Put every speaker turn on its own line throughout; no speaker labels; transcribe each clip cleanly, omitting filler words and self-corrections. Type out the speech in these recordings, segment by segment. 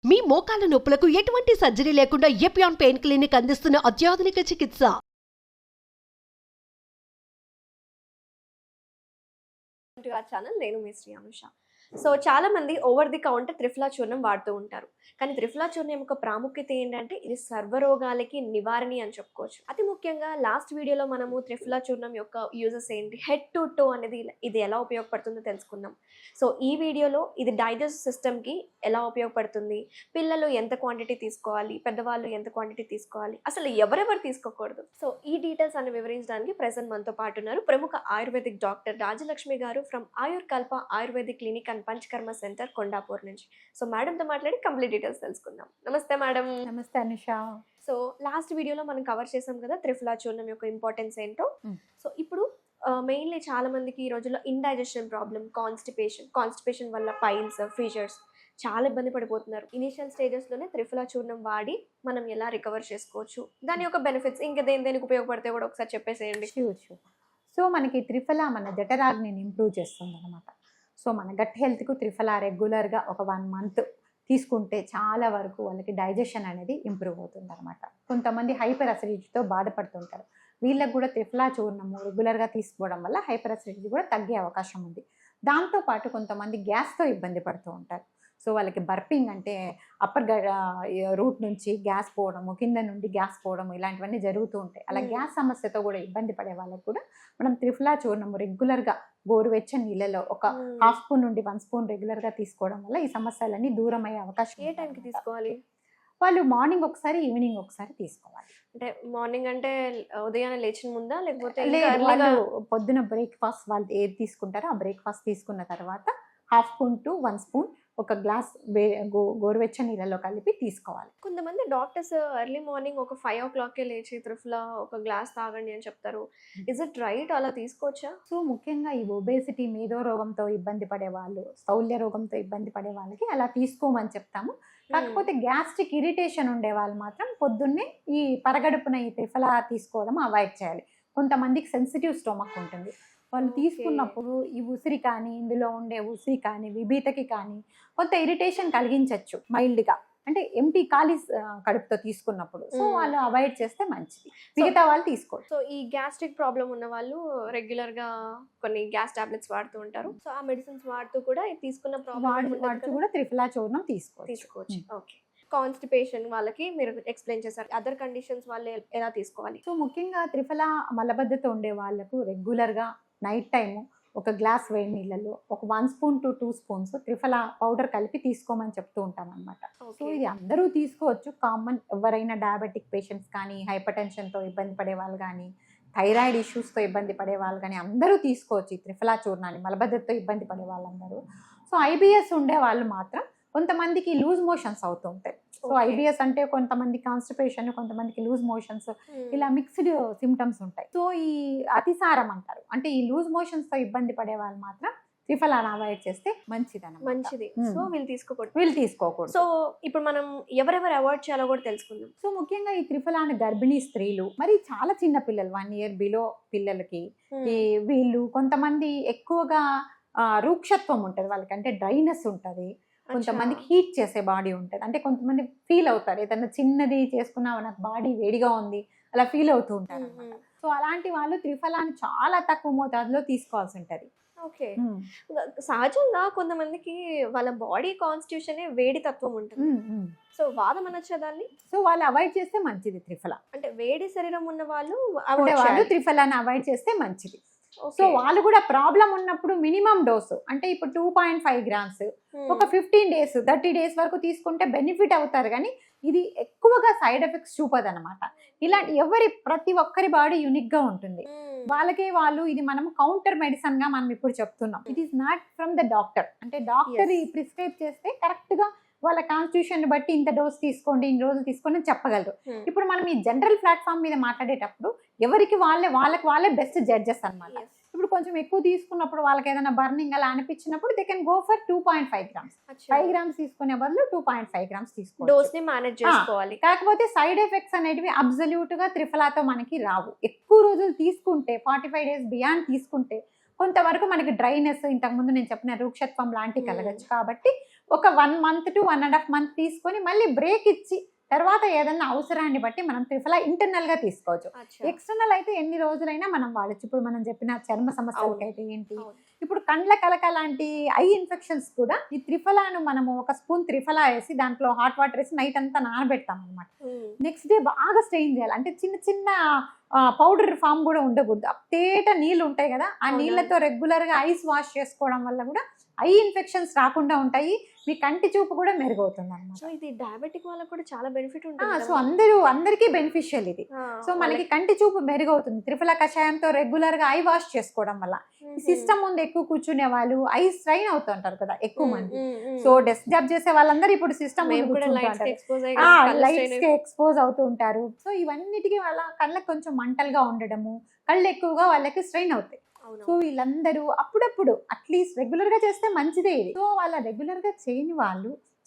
మీ మోకాల నొప్పులకు ఎటువంటి సర్జరీ లేకుండా ఎపియాన్ పెయిన్ క్లినిక్ అందిస్తున్న అత్యాధునిక చికిత్స.
ఛానల్ నేను మీ శ్రీ అనుష. సో చాలా మంది ఓవర్ ది కౌంటర్ త్రిఫలా చూర్ణం వాడుతూ ఉంటారు. కానీ త్రిఫలా చూర్ణం యొక్క ప్రాముఖ్యత ఏంటంటే ఇది సర్వరోగాలకి నివారణి అని చెప్పుకోవచ్చు. అతి ముఖ్యంగా లాస్ట్ వీడియోలో మనము త్రిఫలా చూర్ణం యొక్క యూజెస్ ఏంటి, హెడ్ టు టో అనేది ఇది ఎలా ఉపయోగపడుతుందో తెలుసుకుందాం. సో ఈ వీడియోలో ఇది డైజెస్ట్ సిస్టమ్కి ఎలా ఉపయోగపడుతుంది, పిల్లలు ఎంత క్వాంటిటీ తీసుకోవాలి, పెద్దవాళ్ళు ఎంత క్వాంటిటీ తీసుకోవాలి, అసలు ఎవరెవరు తీసుకోకూడదు, సో ఈ డీటెయిల్స్ అన్ని వివరించడానికి ప్రెజెంట్ మనతో పాటు ఉన్నారు ప్రముఖ ఆయుర్వేదిక్ డాక్టర్ రాజలక్ష్మి గారు ఫ్రమ్ ఆయుర్ కల్ప ayurvedic clinic and panchakarma centre Kondapur నుంచి. సో మేడంతో మాట్లాడి కంప్లీట్ డీటెయిల్స్ తెలుసుకుందాం. నమస్తే మేడం.
నమస్తే అనుష.
సో లాస్ట్ వీడియోలో మనం కవర్ చేసాం కదా త్రిఫలా చూర్ణం యొక్క ఇంపార్టెన్స్ ఏంటో. సో ఇప్పుడు మెయిన్లీ చాలా మందికి ఈ రోజుల్లో ఇండైజెషన్ ప్రాబ్లం, కాన్స్టిపేషన్ వల్ల పైల్స్, ఫీజర్స్ చాలా ఇబ్బంది పడిపోతున్నారు. ఇనిషియల్ స్టేజెస్లోనే త్రిఫలా చూర్ణం వాడి మనం ఎలా రికవర్ చేసుకోవచ్చు, దాని యొక్క బెనిఫిట్స్ ఇంకా దేనికి ఉపయోగపడితే కూడా ఒకసారి చెప్పేసేయండి.
సో మనకి త్రిఫలా మన జఠరాగ్నిని ఇంప్రూవ్ చేస్తుంది అనమాట. సో మన గట్ హెల్త్కు త్రిఫలా రెగ్యులర్గా ఒక 1 month తీసుకుంటే చాలా వరకు వాళ్ళకి డైజెషన్ అనేది ఇంప్రూవ్ అవుతుంది అనమాట. కొంతమంది హైపర్ అసిడిటీతో బాధపడుతుంటారు. వీళ్ళకి కూడా త్రిఫలా చూర్ణము రెగ్యులర్గా తీసుకోవడం వల్ల హైపర్ అసిడిటీ కూడా తగ్గే అవకాశం ఉంది. దాంతోపాటు కొంతమంది గ్యాస్తో ఇబ్బంది పడుతూ ఉంటారు. సో వాళ్ళకి బర్పింగ్ అంటే అప్పర్ రూట్ నుంచి గ్యాస్ పోవడము, కింద నుండి గ్యాస్ పోవడము, ఇలాంటివన్నీ జరుగుతూ ఉంటాయి. అలా గ్యాస్ సమస్యతో కూడా ఇబ్బంది పడే వాళ్ళకి కూడా మనం త్రిఫలా చూర్ణము రెగ్యులర్గా గోరువెచ్చని నీళ్ళలో ఒక 1/2 స్పూన్ నుండి 1 స్పూన్ రెగ్యులర్గా తీసుకోవడం వల్ల ఈ సమస్యలన్నీ దూరం అయ్యే అవకాశం.
ఏ టైంకి తీసుకోవాలి?
వాళ్ళు మార్నింగ్ ఒకసారి, ఈవినింగ్ ఒకసారి తీసుకోవాలి.
అంటే మార్నింగ్ అంటే ఉదయాన్నే లేచిన ముందా, లేకపోతే
వాళ్ళు పొద్దున బ్రేక్ఫాస్ట్ వాళ్ళు ఏది తీసుకుంటారో ఆ బ్రేక్ఫాస్ట్ తీసుకున్న తర్వాత 1/2 స్పూన్ టు 1 స్పూన్ ఒక గ్లాస్ గోరువెచ్చని నీళ్ళలో కలిపి తీసుకోవాలి.
కొంతమంది డాక్టర్స్ ఎర్లీ మార్నింగ్ ఒక 5 o'clock లేచి త్రిఫలా ఒక గ్లాస్ తాగండి అని చెప్తారు. Is it right? అలా తీసుకోవచ్చా?
సో ముఖ్యంగా ఈ ఒబేసిటీ, మేధో రోగంతో ఇబ్బంది పడే వాళ్ళు, స్థౌల్య రోగంతో ఇబ్బంది పడే వాళ్ళకి అలా తీసుకోమని చెప్తాము. కాకపోతే గ్యాస్ట్రిక్ ఇరిటేషన్ ఉండే వాళ్ళు మాత్రం పొద్దున్నే ఈ పరగడుపున ఈ త్రిఫలా తీసుకోవడం అవాయిడ్ చేయాలి. కొంతమందికి సెన్సిటివ్ స్టొమక్ ఉంటుంది. వాళ్ళు తీసుకున్నప్పుడు ఈ ఉసిరి కానీ, ఇందులో ఉండే ఉసిరి కానీ, విభీతకి కానీ కొంత ఇరిటేషన్ కలిగించవచ్చు మైల్డ్గా, అంటే ఎంటీ ఖాళీ కడుపుతో తీసుకున్నప్పుడు. సో వాళ్ళు అవాయిడ్ చేస్తే మంచిది, మిగతా వాళ్ళు తీసుకోవచ్చు.
సో ఈ గ్యాస్ట్రిక్ ప్రాబ్లం ఉన్న వాళ్ళు రెగ్యులర్గా కొన్ని గ్యాస్ టాబ్లెట్స్ వాడుతూ ఉంటారు. సో ఆ మెడిసిన్స్ వాడుతూ కూడా తీసుకున్న
వాడుతూ కూడా త్రిఫలా చూర్ణం తీసుకోవచ్చు.
ఓకే. కాన్స్టిపేషన్ వాళ్ళకి మీరు ఎక్స్ప్లెయిన్ చేశారు. అదర్ కండిషన్స్ వాళ్ళు ఎలా తీసుకోవాలి?
సో ముఖ్యంగా త్రిఫలా మలబద్ధత ఉండే వాళ్ళకు రెగ్యులర్గా నైట్ టైము ఒక గ్లాస్ వేడి నీళ్ళలో ఒక 1 spoon to 2 spoons triphala powder కలిపి తీసుకోమని చెప్తూ ఉంటాం అనమాట. సో ఇది అందరూ తీసుకోవచ్చు. కామన్ ఎవరైనా డయాబెటిక్ పేషెంట్స్ కానీ, హైపర్ టెన్షన్తో ఇబ్బంది పడే వాళ్ళు కానీ, థైరాయిడ్ ఇష్యూస్తో ఇబ్బంది పడే వాళ్ళు కానీ అందరూ తీసుకోవచ్చు ఈ త్రిఫలా చూర్ణాన్ని, మలబద్ధతతో ఇబ్బంది పడే వాళ్ళందరూ. సో ఐబిఎస్ ఉండే వాళ్ళు మాత్రం కొంతమందికి లూజ్ మోషన్స్ అవుతూ ఉంటాయి. సో ఐబిఎస్ అంటే కొంతమంది కాన్స్టిపేషన్, కొంతమందికి లూజ్ మోషన్స్, ఇలా మిక్స్డ్ సిమ్టమ్స్ ఉంటాయి. సో ఈ అతిసారం అంటారు, అంటే ఈ లూజ్ మోషన్స్ తో ఇబ్బంది పడే వాళ్ళు మాత్రం త్రిఫలాను అవాయిడ్ చేస్తే మంచిది.
సో వీళ్ళు తీసుకోకూడదు. సో ఇప్పుడు మనం ఎవరెవరు అవాయిడ్ చేయాలో కూడా తెలుసుకుందాం.
సో ముఖ్యంగా ఈ త్రిఫలాను గర్భిణీ స్త్రీలు, మరి చాలా చిన్న పిల్లలు 1 year బిలో పిల్లలకి, ఈ వీళ్ళు కొంతమంది ఎక్కువగా రూక్షత్వం ఉంటుంది వాళ్ళకి, అంటే డ్రైనెస్ ఉంటుంది. కొంతమందికి హీట్ చేసే బాడీ ఉంటుంది, అంటే కొంతమంది ఫీల్ అవుతారు ఏదన్నా చిన్నది చేసుకున్నా నాకు బాడీ వేడిగా ఉంది అలా ఫీల్ అవుతూ ఉంటారు అనమాట. సో అలాంటి వాళ్ళు త్రిఫలాన్ని చాలా తక్కువ మోతాదులో తీసుకోవాల్సి ఉంటుంది.
ఓకే. సహజంగా కొంతమందికి వాళ్ళ బాడీ కాన్స్టిట్యూషన్ వేడి తత్వం ఉంటుంది. సో వాదం అనొచ్చా దాన్ని?
సో వాళ్ళు అవాయిడ్ చేస్తే మంచిది త్రిఫలా.
అంటే వేడి శరీరం ఉన్న వాళ్ళు
త్రిఫలాన్ని అవాయిడ్ చేస్తే మంచిది. సో వాళ్ళు కూడా ప్రాబ్లం ఉన్నప్పుడు మినిమం డోసు, అంటే ఇప్పుడు 2.5 grams ఒక 15 days 30 days వరకు తీసుకుంటే బెనిఫిట్ అవుతారు. కానీ ఇది ఎక్కువగా సైడ్ ఎఫెక్ట్స్ చూపదు అనమాట. ఇలాంటి ప్రతి ఒక్కరి బాడీ యూనిక్ గా ఉంటుంది. వాళ్ళు ఇది మనం కౌంటర్ మెడిసిన్ గా మనం ఇప్పుడు చెప్తున్నాం. It is not from the doctor, అంటే డాక్టర్ ప్రిస్క్రైబ్ చేస్తే కరెక్ట్ గా వాళ్ళ కాన్స్టిట్యూషన్ బట్టి ఇంత డోస్ తీసుకోండి, ఇన్ని రోజులు తీసుకోండి అని చెప్పగలరు. ఇప్పుడు మనం ఈ జనరల్ ప్లాట్ఫామ్ మీద మాట్లాడేటప్పుడు ఎవరికి వాళ్ళే బెస్ట్ జడ్జెస్ అనమాట. ఇప్పుడు కొంచెం ఎక్కువ తీసుకున్నప్పుడు వాళ్ళకి ఏదైనా బర్నింగ్ అలా అనిపించినప్పుడు they can go for 2.5 grams. 5 grams తీసుకునే బదులు 2.5 grams తీసుకోవాలి.
డోస్ ని మేనేజ్ చేసుకోవాలి.
కాకపోతే సైడ్ ఎఫెక్ట్స్ అనేటివి అబ్సల్యూట్ గా త్రిఫలాతో మనకి రావు. ఎక్కువ రోజులు తీసుకుంటే 45 days బియాండ్ తీసుకుంటే కొంతవరకు మనకి డ్రైనెస్, ఇంతకుముందు నేను చెప్పిన రూక్షత్వం లాంటివి కలగచ్చు. కాబట్టి ఒక 1 మంత్ టు 1.5 మంత్ తీసుకొని మళ్ళీ బ్రేక్ ఇచ్చి తర్వాత ఏదన్నా అవసరాన్ని బట్టి మనం త్రిఫలా ఇంటర్నల్ గా తీసుకోవచ్చు. ఎక్స్టర్నల్ అయితే ఎన్ని రోజులైనా మనం వాడచ్చు. ఇప్పుడు మనం చెప్పిన చర్మ సమస్యలకైతే ఏంటి, ఇప్పుడు కండ్ల కలక లాంటి ఐ ఇన్ఫెక్షన్స్ కూడా ఈ త్రిఫలాను మనము ఒక స్పూన్ త్రిఫలా వేసి దాంట్లో హాట్ వాటర్ వేసి నైట్ అంతా నానబెడతాం అనమాట. నెక్స్ట్ డే బాగా స్ట్రెయిన్ చేయాలి. అంటే చిన్న చిన్న పౌడర్ ఫామ్ కూడా ఉండకూడదు. తేట నీళ్ళు ఉంటాయి కదా, ఆ నీళ్ళతో రెగ్యులర్ గా ఐస్ వాష్ చేసుకోవడం వల్ల కూడా ఐ ఇన్ఫెక్షన్స్ రాకుండా ఉంటాయి. మీ కంటి చూపు కూడా మెరుగవుతుంది అన్నమాట.
సో ఇది డయాబెటిక్ వాళ్ళకి కూడా చాలా బెనిఫిట్ ఉంటుంది.
సో అందరికీ బెనిఫిషియల్ ఇది. సో మనకి కంటి చూపు మెరుగవుతుంది త్రిఫలా కషాయంతో రెగ్యులర్ గా ఐ వాష్ చేసుకోవడం వల్ల. సిస్టమ్ ముందు ఎక్కువ కూర్చునే వాళ్ళు ఐ స్ట్రైన్ అవుతుంటారు కదా ఎక్కువ మంది. సో డెస్క్ జాబ్ చేసే వాళ్ళందరూ ఇప్పుడు సిస్టమ్ లైట్స్ కి ఎక్స్పోజ్ అవుతూ ఉంటారు. సో ఇవన్నిటికీ వాళ్ళ కళ్ళకి కొంచెం మంటలుగా ఉండడము, కళ్ళు ఎక్కువగా వాళ్ళకి స్ట్రెయిన్ అవుతాయి. సో వీళ్ళందరూ అప్పుడప్పుడు అట్లీస్ట్ రెగ్యులర్ గా చేస్తే మంచిదే ఇది. సో వాళ్ళ రెగ్యులర్ గా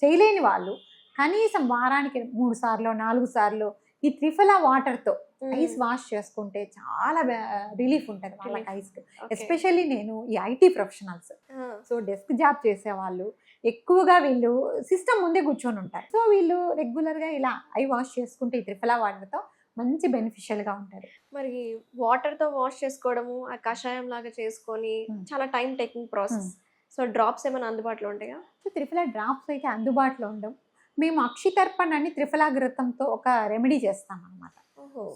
చేయలేని వాళ్ళు కనీసం వారానికి 3 సార్లు 4 సార్లు ఈ త్రిఫలా వాటర్ తో ఐస్ వాష్ చేసుకుంటే చాలా రిలీఫ్ ఉంటుంది వాళ్ళకి ఐస్. ఎస్పెషల్లీ నేను ఈ IT professionals, so desk job చేసే వాళ్ళు ఎక్కువగా వీళ్ళు సిస్టమ్ ముందే కూర్చొని ఉంటారు. సో వీళ్ళు రెగ్యులర్ గా ఇలా ఐ వాష్ చేసుకుంటే ఈ త్రిఫలా వాటర్ తో మంచి బెనిఫిషియల్ గా ఉంటారు.
మరి వాటర్ తో వాష్ చేసుకోవడము, ఆ కషాయం లాగా చేసుకొని చాలా time taking process. So drops ఏమైనా అందుబాటులో ఉంటాయా?
సో త్రిఫలా డ్రాప్స్ అయితే అందుబాటులో ఉండవు. మేము అక్షితర్పణ అని త్రిఫలా ఘృతంతో ఒక రెమెడీ చేస్తాం అనమాట.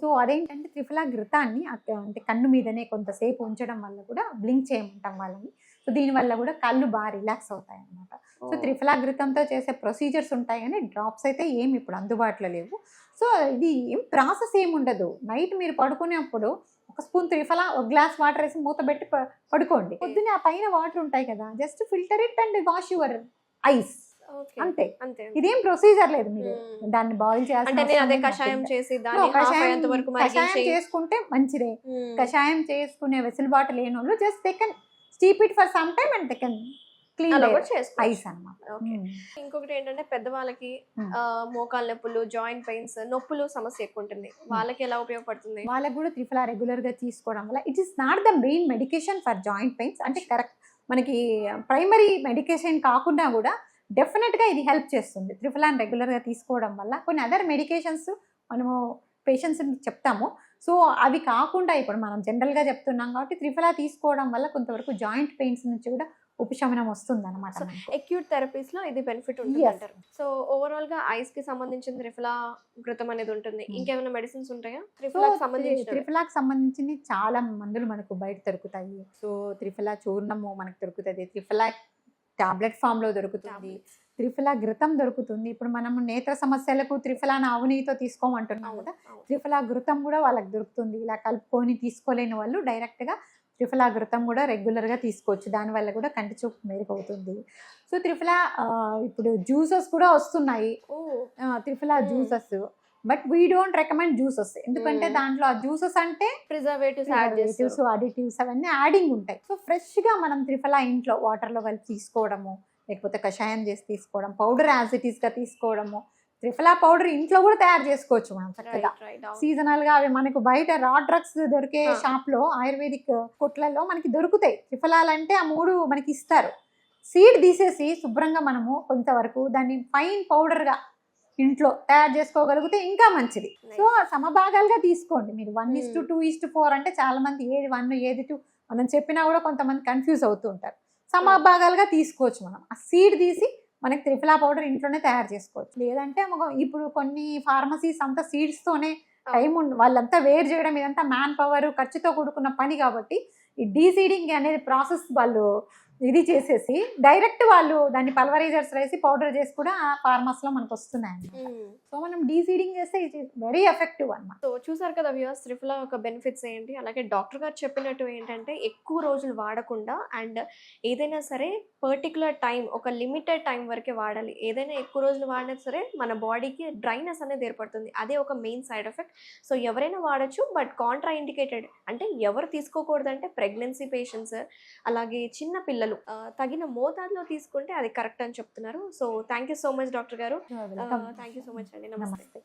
సో అదేంటంటే త్రిఫలా ఘృతాన్ని అంటే కన్ను మీదనే కొంతసేపు ఉంచడం వల్ల కూడా బ్లింక్ చేయమంటాం వాళ్ళని. సో దీనివల్ల కూడా కళ్ళు బాగా రిలాక్స్ అవుతాయి అనమాట. సో త్రిఫలా ఘృతంతో చేసే ప్రొసీజర్స్ ఉంటాయి కానీ డ్రాప్స్ అయితే ఏమి ఇప్పుడు అందుబాటులో లేవు. సో ఇది ఏం ప్రాసెస్ ఏమి ఉండదు. నైట్ మీరు పడుకునేప్పుడు ఒక స్పూన్ త్రిఫలా, ఒక గ్లాస్ వాటర్ వేసి మూత పెట్టి పడుకోండి. పొద్దున్నే ఆ పైన వాటర్ ఉంటాయి కదా, just filter it and wash your eyes. అంతే. ఇదేం ప్రొసీజర్ లేదు. మీరు దాన్ని బాయిల్
కషాయం
చేసుకుంటే మంచిదే. కషాయం చేసుకునే వెసులుబాటు లేని వాళ్ళు just they can steep it for some time and they can clean ice అన్నమాట.
ఇంకొకటి ఏంటంటే పెద్దవాళ్ళకి మోకాళ్ళ నొప్పులు, జాయింట్ పెయిన్స్, నొప్పులు సమస్య ఎక్కువ ఉంటుంది. వాళ్ళకి ఎలా ఉపయోగపడుతుంది?
వాళ్ళకి కూడా త్రిఫలా రెగ్యులర్ గా తీసుకోవడం వల్ల it is not the main medication for joint pains. అంటే కరెక్ట్ మనకి ప్రైమరీ మెడికేషన్ కాకుండా కూడా డెఫినెట్ గా ఇది హెల్ప్ చేస్తుంది. త్రిఫలాని రెగ్యులర్ గా తీసుకోవడం వల్ల కొన్ని అదర్ మెడికేషన్స్ మనము పేషెంట్స్ చెప్తాము. సో అవి కాకుండా ఇప్పుడు మనం జనరల్ గా చెప్తున్నాం కాబట్టి త్రిఫలా తీసుకోవడం వల్ల కొంతవరకు జాయింట్ పెయిన్స్ నుంచి కూడా ఉపశమనం వస్తుంది అనమాట.
అక్యూట్ థెరపీస్ లో ఇది బెనిఫిట్ ఉంటుంది. సో ఓవరాల్ గా ఐస్ కి సంబంధించిన త్రిఫలా ఘృతం అనేది ఉంటుంది. ఇంకేమైనా మెడిసిన్స్ ఉంటాయా
త్రిఫలాకి సంబంధించి? చాలా మందులు మనకు బయట దొరుకుతాయి. సో త్రిఫలా చూర్ణము మనకు దొరుకుతుంది, త్రిఫలా టాబ్లెట్ ఫామ్ లో దొరుకుతుంది, త్రిఫలా ఘృతం దొరుకుతుంది. ఇప్పుడు మనం నేత్ర సమస్యలకు త్రిఫలాను ఆవునితో తీసుకోమంటున్నాం కదా, త్రిఫలా ఘృతం కూడా వాళ్ళకి దొరుకుతుంది. ఇలా కలుపుకొని తీసుకోలేని వాళ్ళు డైరెక్ట్ గా త్రిఫలా ఘృతం కూడా రెగ్యులర్ గా తీసుకోవచ్చు. దానివల్ల కూడా కంటి చూపు మెరుగవుతుంది. సో త్రిఫలా ఇప్పుడు జ్యూసెస్ కూడా వస్తున్నాయి, triphala juices. But we don't recommend juices, ఎందుకంటే దాంట్లో ఆ జ్యూసెస్ అంటే ప్రిజర్వేటివ్స్, అడిటివ్స్ అవన్నీ యాడింగ్ ఉంటాయి. సో ఫ్రెష్ గా మనం త్రిఫలా ఇంట్లో వాటర్ లో కలిపి తీసుకోవడము, లేకపోతే కషాయం చేసి తీసుకోవడం, పౌడర్ యాజ్ ఇట్ ఈస్ గా తీసుకోవడము. త్రిఫలా పౌడర్ ఇంట్లో కూడా తయారు చేసుకోవచ్చు మనం చక్కగా. సీజనల్ గా అవి మనకు బయట రా డ్రగ్స్ దొరికే షాప్ లో, ఆయుర్వేదిక్ కొట్లలో మనకి దొరుకుతాయి. త్రిఫలాలంటే ఆ 3 మనకి ఇస్తారు. సీడ్ తీసేసి శుభ్రంగా మనము కొంతవరకు దాన్ని ఫైన్ పౌడర్ గా ఇంట్లో తయారు చేసుకోగలిగితే ఇంకా మంచిది. సో సమభాగాలుగా తీసుకోండి మీరు. 1:2:4 అంటే చాలా మంది ఏది 1 ఏది 2 మనం చెప్పినా కూడా కొంతమంది కన్ఫ్యూజ్ అవుతూ ఉంటారు. సమభాగాలుగా తీసుకోవచ్చు. మనం ఆ సీడ్ తీసి మనకి త్రిఫలా పౌడర్ ఇంట్లోనే తయారు చేసుకోవచ్చు. లేదంటే ఇప్పుడు కొన్ని ఫార్మసీస్ అంతా సీడ్స్ తోనే టైం వాళ్ళంతా వేరు చేయడం, ఇదంతా మ్యాన్ పవర్ ఖర్చుతో కూడుకున్న పని కాబట్టి ఈ డీసీడింగ్ అనేది ప్రాసెస్ వాళ్ళు ఇది చేసేసి డైరెక్ట్ వాళ్ళు దాన్ని పల్వరైజర్స్ వేసి పౌడర్ చేసి కూడా ఫార్మర్స్ లో మనకు వస్తున్నాయి. సో మనం డీసీడింగ్ చేస్తే ఇట్ ఈస్ వెరీ ఎఫెక్టివ్ అన్నమాట.
సో చూసారు కదా వ్యూవర్స్, త్రిఫలా యొక్క బెనిఫిట్స్ ఏంటి. అలాగే డాక్టర్ గారు చెప్పినట్టు ఏంటంటే ఎక్కువ రోజులు వాడకుండా అండ్ ఏదైనా సరే పర్టికులర్ టైం, ఒక లిమిటెడ్ టైం వరకే వాడాలి. ఏదైనా ఎక్కువ రోజులు వాడినా సరే మన బాడీకి డ్రైనెస్ అనేది ఏర్పడుతుంది. అదే ఒక మెయిన్ సైడ్ ఎఫెక్ట్. సో ఎవరైనా వాడచ్చు, బట్ కాంట్రా ఇండికేటెడ్. అంటే ఎవరు తీసుకోకూడదంటే ప్రెగ్నెన్సీ పేషెంట్స్, అలాగే చిన్న పిల్లలు తగిన మోతాదులో తీసుకుంటే అది కరెక్ట్ అని చెప్తున్నారు. So thank you so much doctor గారు. థ్యాంక్ యూ సో మచ్ అండి. నమస్తే.